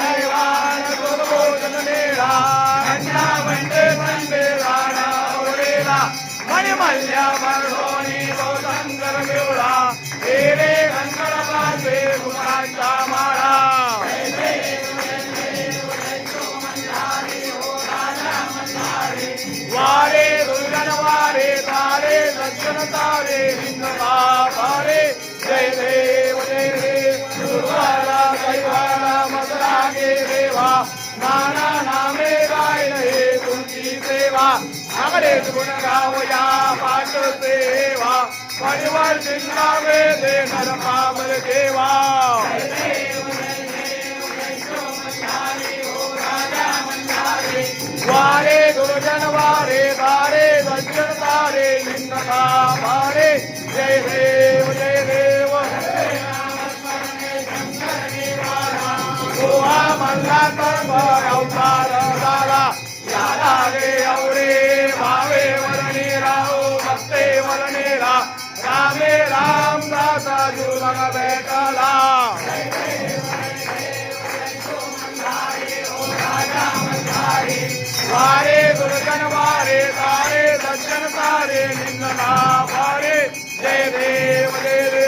हैवान दुर्भोजन नेला अन्ना वंदे वंदे राणा उरेला मणिमल्ल्या मरडोनी शंकर मिळा तेरे गंगड बाजे गुणांचा माळा वारे दुर्गन वारे तारे सज्जन तारे हिंदमा पारे जय देव दुर्गाला दैवाला मदरागे देवा नाना नामे गायन हे तुमची सेवा आगडे गुण गावया पाठ सेवा परिवार चिंतावे दे नर पामल केवा वारे दुर्जन वारे तारे सज्जन तारे निंदका पारे जय देव गोवा मल्ला कर्म अवतार झाला याला रे अवरे भावे वरणे राहो भक्ते वरणेला रामे राम दासा जुलग भेटला वारे दुर्गन वारे तारे सज्जन तारे निंदना पारे जय देव